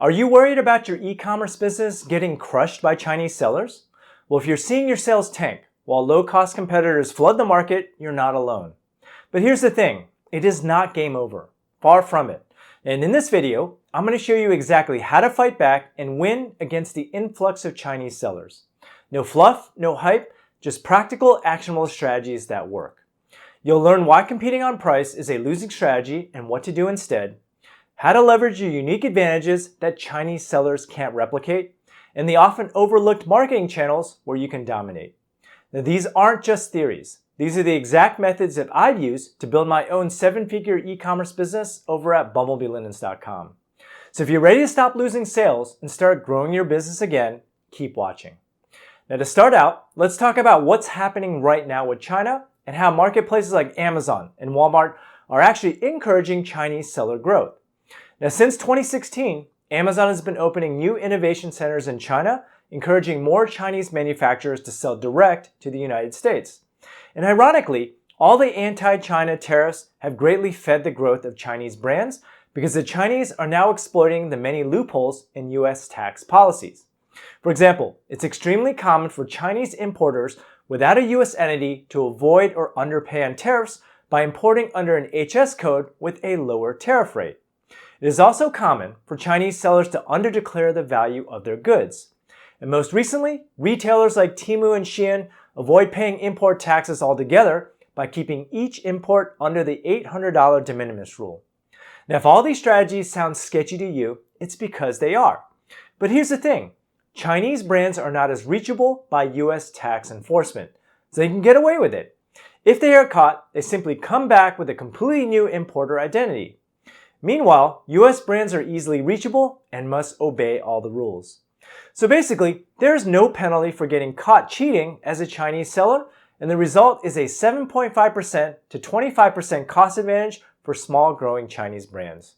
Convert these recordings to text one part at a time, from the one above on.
Are you worried about your e-commerce business getting crushed by Chinese sellers? Well, if you're seeing your sales tank while low-cost competitors flood the market, you're not alone. But here's the thing, it is not game over. Far from it. And in this video, I'm going to show you exactly how to fight back and win against the influx of Chinese sellers. No fluff, no hype, just practical, actionable strategies that work. You'll learn why competing on price is a losing strategy and what to do instead, how to leverage your unique advantages that Chinese sellers can't replicate, and the often overlooked marketing channels where you can dominate. Now, these aren't just theories. These are the exact methods that I've used to build my own 7-figure e-commerce business over at bumblebeelinens.com. So if you're ready to stop losing sales and start growing your business again, keep watching. Now to start out, let's talk about what's happening right now with China and how marketplaces like Amazon and Walmart are actually encouraging Chinese seller growth. Now, since 2016, Amazon has been opening new innovation centers in China, encouraging more Chinese manufacturers to sell direct to the United States. And ironically, all the anti-China tariffs have greatly fed the growth of Chinese brands because the Chinese are now exploiting the many loopholes in US tax policies. For example, it's extremely common for Chinese importers without a US entity to avoid or underpay on tariffs by importing under an HS code with a lower tariff rate. It is also common for Chinese sellers to underdeclare the value of their goods. And most recently, retailers like Temu and Shein avoid paying import taxes altogether by keeping each import under the $800 de minimis rule. Now, if all these strategies sound sketchy to you, it's because they are. But here's the thing, Chinese brands are not as reachable by US tax enforcement, so they can get away with it. If they are caught, they simply come back with a completely new importer identity. Meanwhile, US brands are easily reachable and must obey all the rules. So basically, there is no penalty for getting caught cheating as a Chinese seller, and the result is a 7.5% to 25% cost advantage for small growing Chinese brands.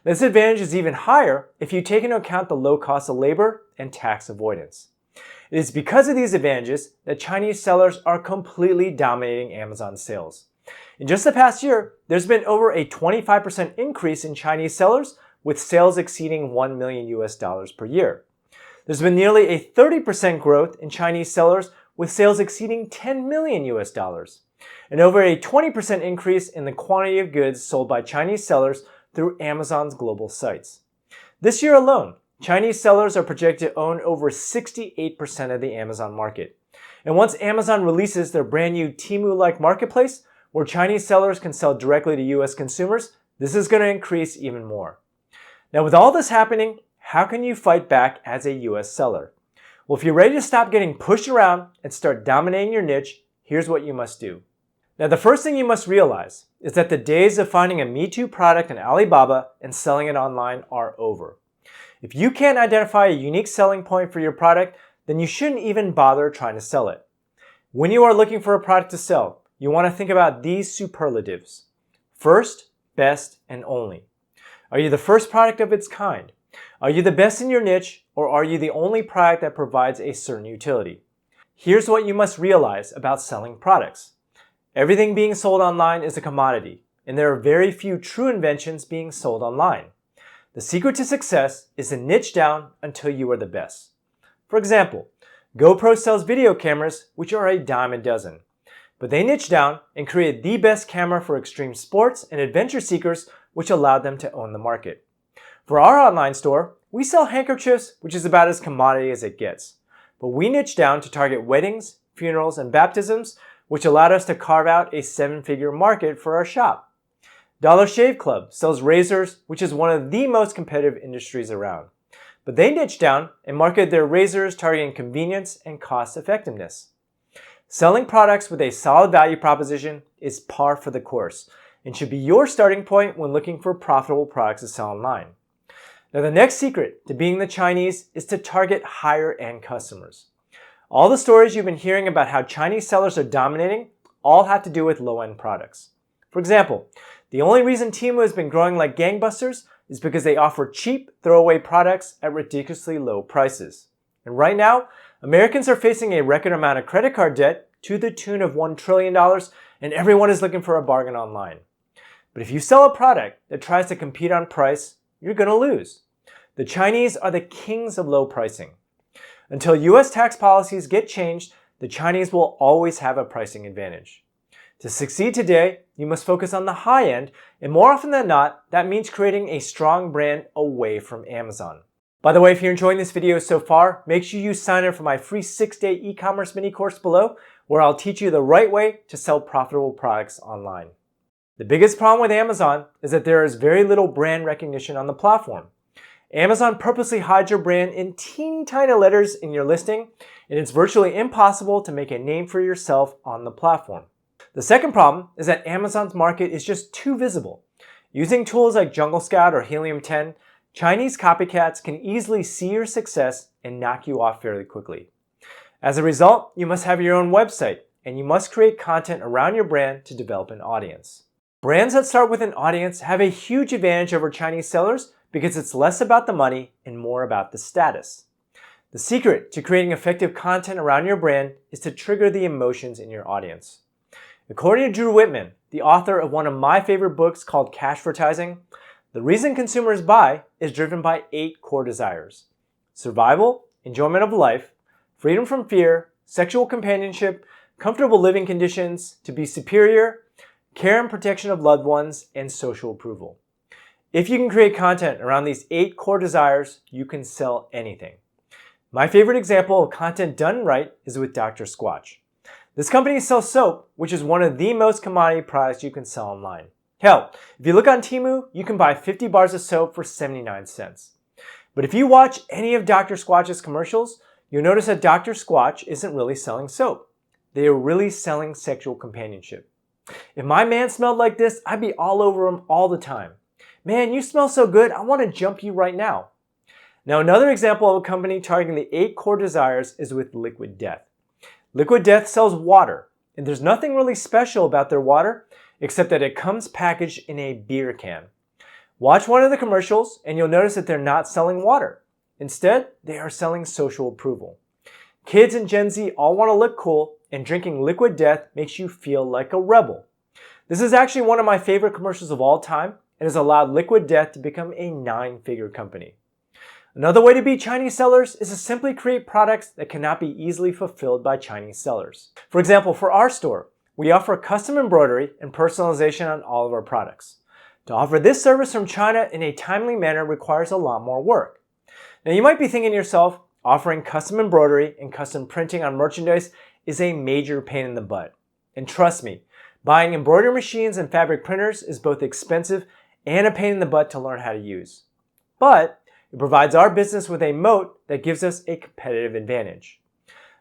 This advantage is even higher if you take into account the low cost of labor and tax avoidance. It is because of these advantages that Chinese sellers are completely dominating Amazon sales. In just the past year, there's been over a 25% increase in Chinese sellers with sales exceeding $1 million per year. There's been nearly a 30% growth in Chinese sellers with sales exceeding $10 million, and over a 20% increase in the quantity of goods sold by Chinese sellers through Amazon's global sites. This year alone, Chinese sellers are projected to own over 68% of the Amazon market. And once Amazon releases their brand new Temu-like marketplace, where Chinese sellers can sell directly to US consumers, this is going to increase even more. Now, with all this happening, how can you fight back as a US seller? Well, if you're ready to stop getting pushed around and start dominating your niche, here's what you must do. Now, the first thing you must realize is that the days of finding a Me Too product in Alibaba and selling it online are over. If you can't identify a unique selling point for your product, then you shouldn't even bother trying to sell it. When you are looking for a product to sell, you want to think about these superlatives. First, best, and only. Are you the first product of its kind? Are you the best in your niche, or are you the only product that provides a certain utility? Here's what you must realize about selling products. Everything being sold online is a commodity, and there are very few true inventions being sold online. The secret to success is to niche down until you are the best. For example, GoPro sells video cameras, which are a dime a dozen. But they niched down and created the best camera for extreme sports and adventure seekers, which allowed them to own the market. For our online store, we sell handkerchiefs, which is about as commodity as it gets. But we niched down to target weddings, funerals, and baptisms, which allowed us to carve out a 7-figure market for our shop. Dollar Shave Club sells razors, which is one of the most competitive industries around. But they niched down and marketed their razors targeting convenience and cost effectiveness. Selling products with a solid value proposition is par for the course and should be your starting point when looking for profitable products to sell online. Now, the next secret to being the Chinese is to target higher-end customers. All the stories you've been hearing about how Chinese sellers are dominating all have to do with low-end products. For example, the only reason Temu has been growing like gangbusters is because they offer cheap, throwaway products at ridiculously low prices. And right now, Americans are facing a record amount of credit card debt to the tune of $1 trillion, and everyone is looking for a bargain online. But if you sell a product that tries to compete on price, you're going to lose. The Chinese are the kings of low pricing. Until US tax policies get changed, the Chinese will always have a pricing advantage. To succeed today, you must focus on the high end, and more often than not, that means creating a strong brand away from Amazon. By the way, if you're enjoying this video so far, make sure you sign up for my free 6-day e-commerce mini course below, where I'll teach you the right way to sell profitable products online. The biggest problem with Amazon is that there is very little brand recognition on the platform. Amazon purposely hides your brand in teeny tiny letters in your listing, and it's virtually impossible to make a name for yourself on the platform. The second problem is that Amazon's market is just too visible. Using tools like Jungle Scout or Helium 10, Chinese copycats can easily see your success and knock you off fairly quickly. As a result, you must have your own website, and you must create content around your brand to develop an audience. Brands that start with an audience have a huge advantage over Chinese sellers because it's less about the money and more about the status. The secret to creating effective content around your brand is to trigger the emotions in your audience. According to Drew Whitman, the author of one of my favorite books called Cashvertising, the reason consumers buy is driven by 8 core desires: survival, enjoyment of life, freedom from fear, sexual companionship, comfortable living conditions, to be superior, care and protection of loved ones, and social approval. If you can create content around these 8 core desires, you can sell anything. My favorite example of content done right is with Dr. Squatch. This company sells soap, which is one of the most commodity products you can sell online. Hell, if you look on Temu, you can buy 50 bars of soap for 79 cents. But if you watch any of Dr. Squatch's commercials, you'll notice that Dr. Squatch isn't really selling soap. They are really selling sexual companionship. If my man smelled like this, I'd be all over him all the time. Man, you smell so good, I want to jump you right now. Now, another example of a company targeting the 8 core desires is with Liquid Death. Liquid Death sells water, and there's nothing really special about their water except that it comes packaged in a beer can. Watch one of the commercials and you'll notice that they're not selling water. Instead, they are selling social approval. Kids and Gen Z all want to look cool, and drinking Liquid Death makes you feel like a rebel. This is actually one of my favorite commercials of all time and has allowed Liquid Death to become a 9-figure company. Another way to beat Chinese sellers is to simply create products that cannot be easily fulfilled by Chinese sellers. For example, for our store, we offer custom embroidery and personalization on all of our products. To offer this service from China in a timely manner requires a lot more work. Now, you might be thinking to yourself, offering custom embroidery and custom printing on merchandise is a major pain in the butt. And trust me, buying embroidery machines and fabric printers is both expensive and a pain in the butt to learn how to use. But it provides our business with a moat that gives us a competitive advantage.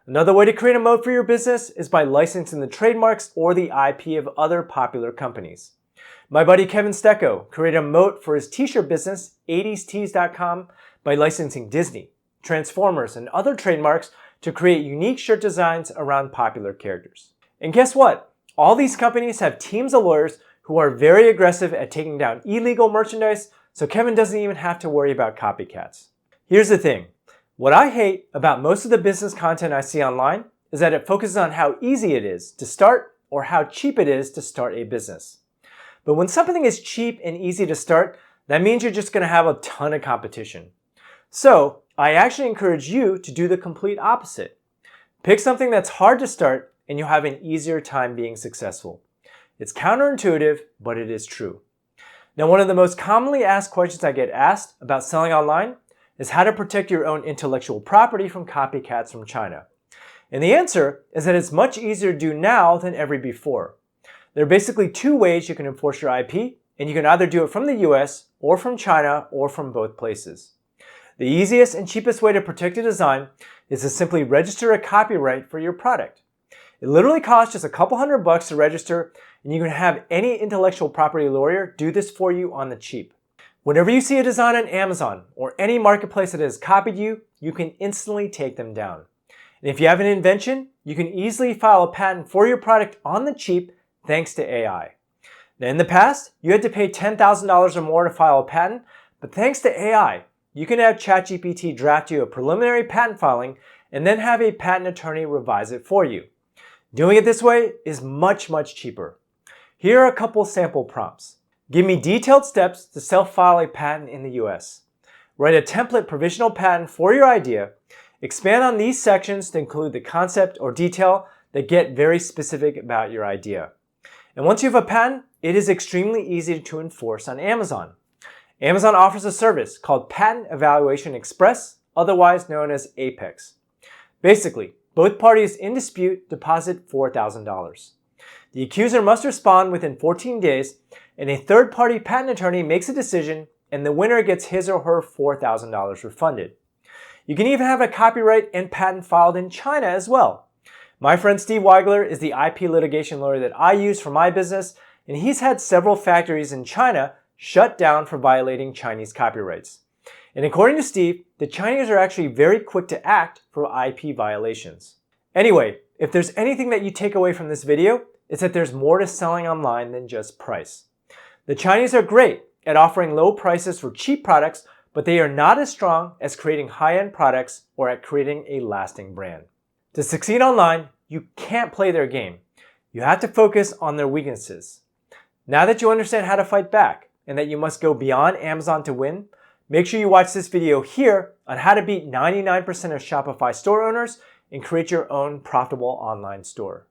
Another way to create a moat for your business is by licensing the trademarks or the IP of other popular companies. My buddy Kevin Stecco created a moat for his t-shirt business, 80stees.com, by licensing Disney, Transformers, and other trademarks to create unique shirt designs around popular characters. And guess what? All these companies have teams of lawyers who are very aggressive at taking down illegal merchandise, so Kevin doesn't even have to worry about copycats. Here's the thing. What I hate about most of the business content I see online is that it focuses on how easy it is to start or how cheap it is to start a business. But when something is cheap and easy to start, that means you're just going to have a ton of competition. So I actually encourage you to do the complete opposite. Pick something that's hard to start and you'll have an easier time being successful. It's counterintuitive, but it is true. Now, one of the most commonly asked questions I get asked about selling online is how to protect your own intellectual property from copycats from China. And the answer is that it's much easier to do now than ever before. There are basically 2 ways you can enforce your IP, and you can either do it from the US or from China or from both places. The easiest and cheapest way to protect a design is to simply register a copyright for your product. It literally costs just a couple $100 to register, and you can have any intellectual property lawyer do this for you on the cheap. Whenever you see a design on Amazon or any marketplace that has copied you, you can instantly take them down. And if you have an invention, you can easily file a patent for your product on the cheap thanks to AI. Now, in the past, you had to pay $10,000 or more to file a patent, but thanks to AI, you can have ChatGPT draft you a preliminary patent filing and then have a patent attorney revise it for you. Doing it this way is much, much cheaper. Here are a couple sample prompts. Give me detailed steps to self-file a patent in the US. Write a template provisional patent for your idea. Expand on these sections to include the concept or detail that get very specific about your idea. And once you have a patent, it is extremely easy to enforce on Amazon. Amazon offers a service called Patent Evaluation Express, otherwise known as Apex. Basically, both parties in dispute deposit $4,000. The accuser must respond within 14 days, and a third-party patent attorney makes a decision, and the winner gets his or her $4,000 refunded. You can even have a copyright and patent filed in China as well. My friend Steve Weigler is the IP litigation lawyer that I use for my business, and he's had several factories in China shut down for violating Chinese copyrights. And according to Steve, the Chinese are actually very quick to act for IP violations. Anyway, if there's anything that you take away from this video, it's that there's more to selling online than just price. The Chinese are great at offering low prices for cheap products, but they are not as strong as creating high-end products or at creating a lasting brand. To succeed online, you can't play their game. You have to focus on their weaknesses. Now that you understand how to fight back and that you must go beyond Amazon to win, make sure you watch this video here on how to beat 99% of Shopify store owners and create your own profitable online store.